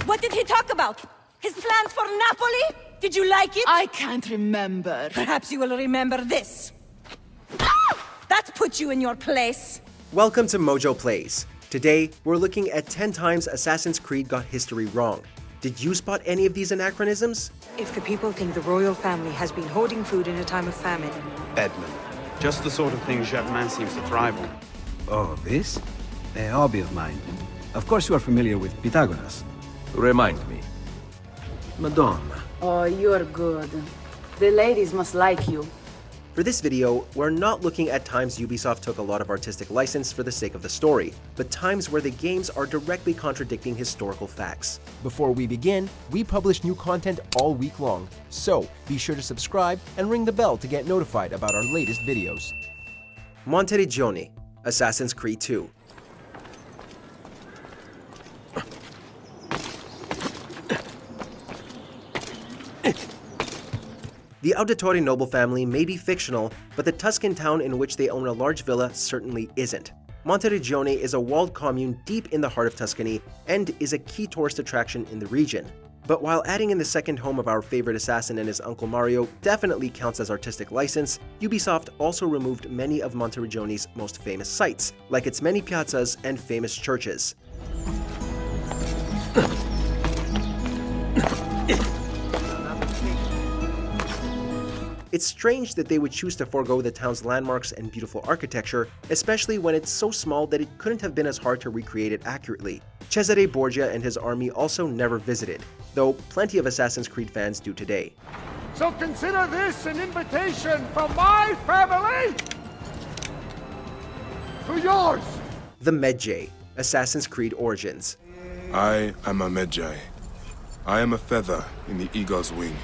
What did he talk about? His plans for Napoli? Did you like it? I can't remember. Perhaps you will remember this. That put you in your place. Welcome to MojoPlays. Today, we're looking at 10 times Assassin's Creed got history wrong. Did you spot any of these anachronisms? If the people think the royal family has been hoarding food in a time of famine. Bedlam. Just the sort of thing Germain seems to thrive on. Oh, this? A hobby of mine. Of course you are familiar with Pythagoras. Remind me. Madonna. Oh, you're good. The ladies must like you. For this video, we're not looking at times Ubisoft took a lot of artistic license for the sake of the story, but times where the games are directly contradicting historical facts. Before we begin, we publish new content all week long, so be sure to subscribe and ring the bell to get notified about our latest videos. Monteriggioni, Assassin's Creed 2. The Auditore noble family may be fictional, but the Tuscan town in which they own a large villa certainly isn't. Monteriggioni is a walled commune deep in the heart of Tuscany and is a key tourist attraction in the region. But while adding in the second home of our favorite assassin and his uncle Mario definitely counts as artistic license, Ubisoft also removed many of Monteriggioni's most famous sites, like its many piazzas and famous churches. It's strange that they would choose to forego the town's landmarks and beautiful architecture, especially when it's so small that it couldn't have been as hard to recreate it accurately. Cesare Borgia and his army also never visited, though plenty of Assassin's Creed fans do today. So consider this an invitation from my family to yours. The Medjay, Assassin's Creed Origins. I am a Medjay. I am a feather in the eagle's wing.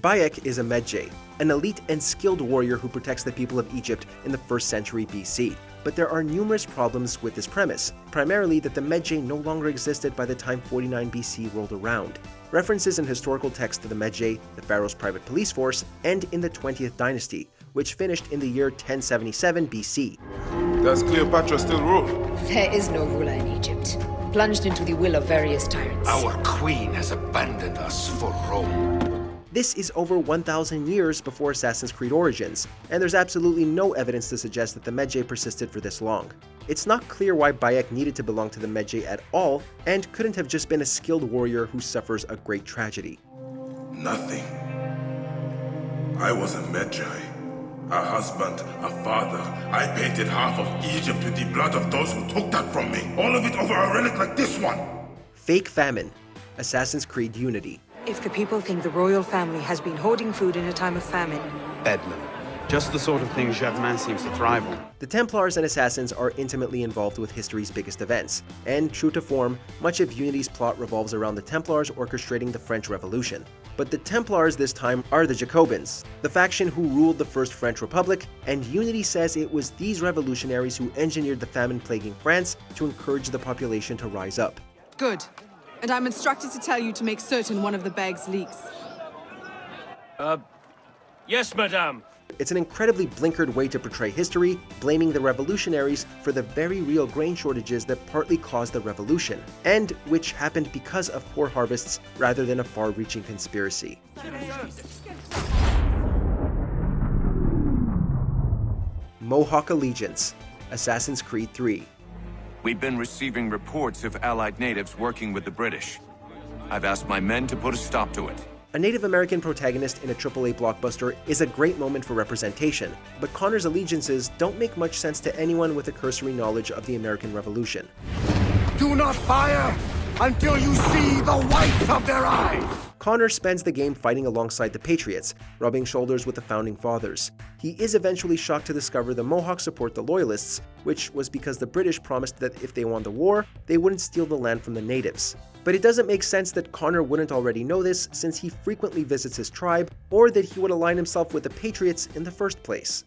Bayek is a Medjay, an elite and skilled warrior who protects the people of Egypt in the 1st century BC. But there are numerous problems with this premise, primarily that the Medjay no longer existed by the time 49 BC rolled around. References in historical texts to the Medjay, the pharaoh's private police force, and in the 20th dynasty, which finished in the year 1077 BC. Does Cleopatra still rule? There is no ruler in Egypt, plunged into the will of various tyrants. Our queen has abandoned us for Rome. This is over 1,000 years before Assassin's Creed Origins, and there's absolutely no evidence to suggest that the Medjay persisted for this long. It's not clear why Bayek needed to belong to the Medjay at all, and couldn't have just been a skilled warrior who suffers a great tragedy. Nothing. I was a Medjay. A husband, a father. I painted half of Egypt with the blood of those who took that from me. All of it over a relic like this one. Fake famine. Assassin's Creed Unity. If the people think the royal family has been hoarding food in a time of famine. Bedlam. Just the sort of thing Germain seems to thrive on. The Templars and Assassins are intimately involved with history's biggest events, and true to form, much of Unity's plot revolves around the Templars orchestrating the French Revolution. But the Templars this time are the Jacobins, the faction who ruled the First French Republic, and Unity says it was these revolutionaries who engineered the famine plaguing France to encourage the population to rise up. Good. And I'm instructed to tell you to make certain one of the bags leaks. Yes, madame. It's an incredibly blinkered way to portray history, blaming the revolutionaries for the very real grain shortages that partly caused the revolution, and which happened because of poor harvests rather than a far-reaching conspiracy. Mohawk Allegiance, Assassin's Creed 3. We've been receiving reports of Allied natives working with the British. I've asked my men to put a stop to it. A Native American protagonist in a AAA blockbuster is a great moment for representation, but Connor's allegiances don't make much sense to anyone with a cursory knowledge of the American Revolution. Do not fire until you see the whites of their eyes. Connor spends the game fighting alongside the Patriots, rubbing shoulders with the Founding Fathers. He is eventually shocked to discover the Mohawks support the Loyalists, which was because the British promised that if they won the war, they wouldn't steal the land from the natives. But it doesn't make sense that Connor wouldn't already know this, since he frequently visits his tribe, or that he would align himself with the Patriots in the first place.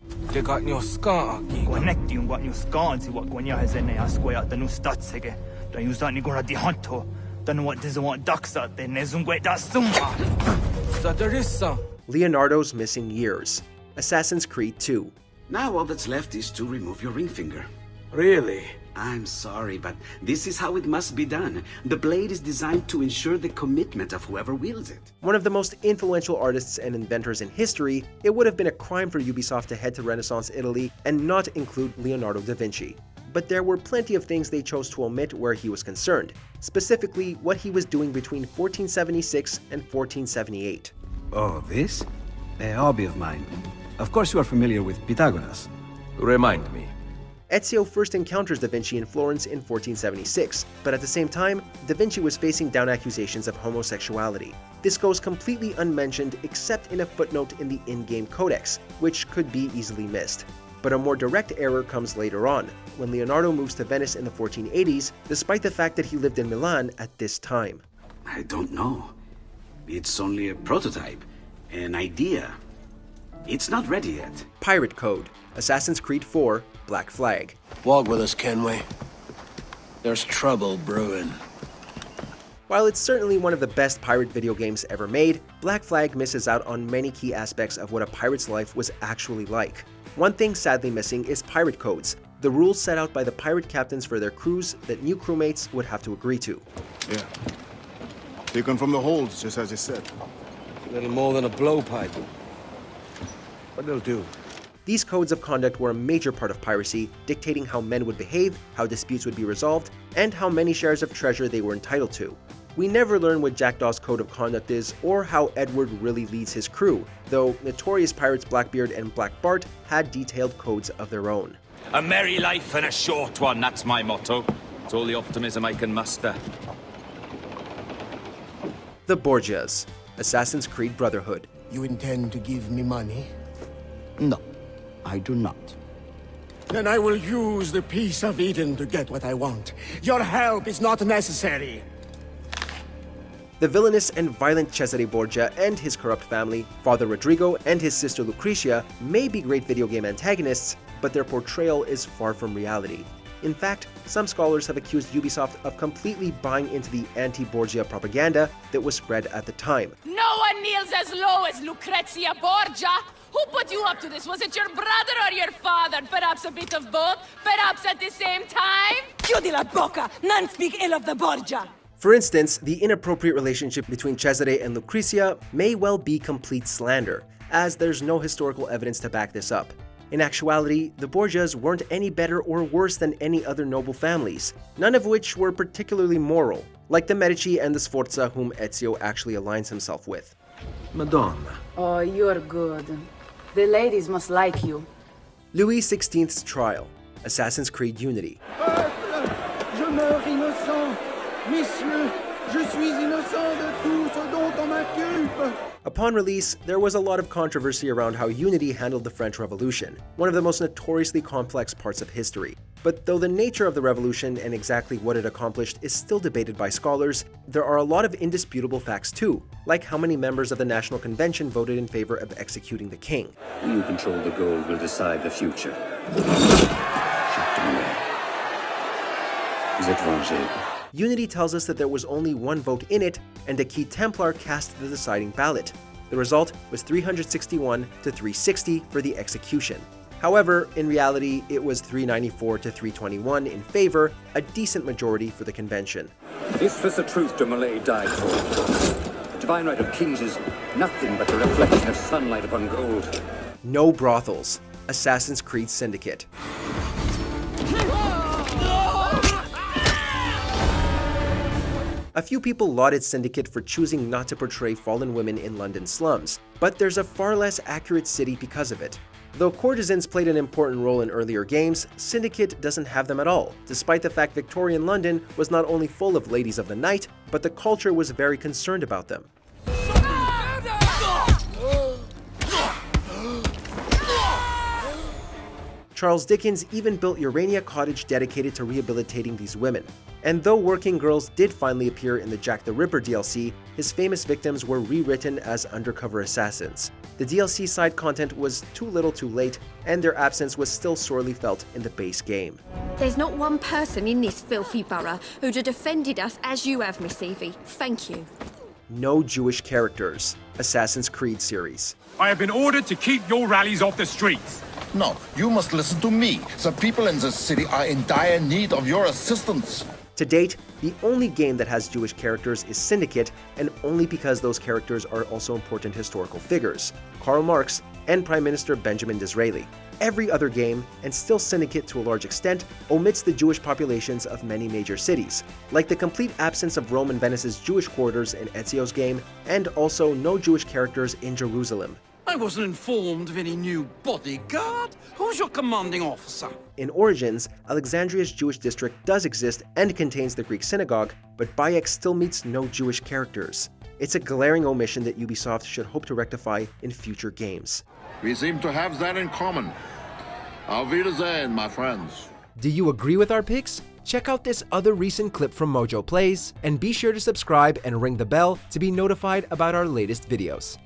Leonardo's missing years. Assassin's Creed 2. Now all that's left is to remove your ring finger. Really? I'm sorry, but this is how it must be done. The blade is designed to ensure the commitment of whoever wields it. One of the most influential artists and inventors in history, it would have been a crime for Ubisoft to head to Renaissance Italy and not include Leonardo da Vinci. But there were plenty of things they chose to omit where he was concerned, specifically what he was doing between 1476 and 1478. Oh, this? A hobby of mine. Of course you are familiar with Pythagoras. Remind me. Ezio first encounters Da Vinci in Florence in 1476, but at the same time, Da Vinci was facing down accusations of homosexuality. This goes completely unmentioned except in a footnote in the in-game codex, which could be easily missed. But a more direct error comes later on, when Leonardo moves to Venice in the 1480s, despite the fact that he lived in Milan at this time. I don't know. It's only a prototype, an idea. It's not ready yet. Pirate Code, Assassin's Creed 4, Black Flag. Walk with us, can we? There's trouble brewing. While it's certainly one of the best pirate video games ever made, Black Flag misses out on many key aspects of what a pirate's life was actually like. One thing sadly missing is pirate codes, the rules set out by the pirate captains for their crews that new crewmates would have to agree to. Yeah. Taken from the holds, just as you said. Little more than a blowpipe. But they'll do. These codes of conduct were a major part of piracy, dictating how men would behave, how disputes would be resolved, and how many shares of treasure they were entitled to. We never learn what Jackdaw's code of conduct is, or how Edward really leads his crew, though notorious pirates Blackbeard and Black Bart had detailed codes of their own. A merry life and a short one, that's my motto. It's all the optimism I can muster. The Borgias, Assassin's Creed Brotherhood. You intend to give me money? No, I do not. Then I will use the piece of Eden to get what I want. Your help is not necessary. The villainous and violent Cesare Borgia and his corrupt family, Father Rodrigo and his sister Lucretia, may be great video game antagonists, but their portrayal is far from reality. In fact, some scholars have accused Ubisoft of completely buying into the anti-Borgia propaganda that was spread at the time. No one kneels as low as Lucrezia Borgia! Who put you up to this? Was it your brother or your father? Perhaps a bit of both? Perhaps at the same time? Chiudi la bocca! None speak ill of the Borgia! For instance, the inappropriate relationship between Cesare and Lucretia may well be complete slander, as there's no historical evidence to back this up. In actuality, the Borgias weren't any better or worse than any other noble families, none of which were particularly moral, like the Medici and the Sforza whom Ezio actually aligns himself with. Madonna. Oh, you're good. The ladies must like you. Louis XVI's Trial, Assassin's Creed Unity. Je meurs innocent. Messieurs, je suis innocent de tout ce dont on m'inculpe. Upon release, there was a lot of controversy around how Unity handled the French Revolution, one of the most notoriously complex parts of history. But though the nature of the revolution and exactly what it accomplished is still debated by scholars, there are a lot of indisputable facts too, like how many members of the National Convention voted in favor of executing the king. We who control the gold will decide the future. Vous êtes vengé. Unity tells us that there was only one vote in it, and a key Templar cast the deciding ballot. The result was 361 to 360 for the execution. However, in reality, it was 394 to 321 in favor, a decent majority for the convention. This was the truth Dumoulin died for. The divine right of kings is nothing but the reflection of sunlight upon gold. No brothels. Assassin's Creed Syndicate. A few people lauded Syndicate for choosing not to portray fallen women in London slums, but there's a far less accurate city because of it. Though courtesans played an important role in earlier games, Syndicate doesn't have them at all, despite the fact Victorian London was not only full of ladies of the night, but the culture was very concerned about them. Charles Dickens even built Urania Cottage dedicated to rehabilitating these women. And though working girls did finally appear in the Jack the Ripper DLC, his famous victims were rewritten as undercover assassins. The DLC side content was too little too late, and their absence was still sorely felt in the base game. There's not one person in this filthy borough who'd have defended us as you have, Miss Evie. Thank you. No Jewish characters. Assassin's Creed series. I have been ordered to keep your rallies off the streets. No, you must listen to me. The people in this city are in dire need of your assistance. To date, the only game that has Jewish characters is Syndicate, and only because those characters are also important historical figures, Karl Marx and Prime Minister Benjamin Disraeli. Every other game, and still Syndicate to a large extent, omits the Jewish populations of many major cities, like the complete absence of Rome and Venice's Jewish quarters in Ezio's game, and also no Jewish characters in Jerusalem. I wasn't informed of any new bodyguard. Who's your commanding officer? In Origins, Alexandria's Jewish district does exist and contains the Greek synagogue, but Bayek still meets no Jewish characters. It's a glaring omission that Ubisoft should hope to rectify in future games. We seem to have that in common. Auf Wiedersehen, my friends. Do you agree with our picks? Check out this other recent clip from MojoPlays, and be sure to subscribe and ring the bell to be notified about our latest videos.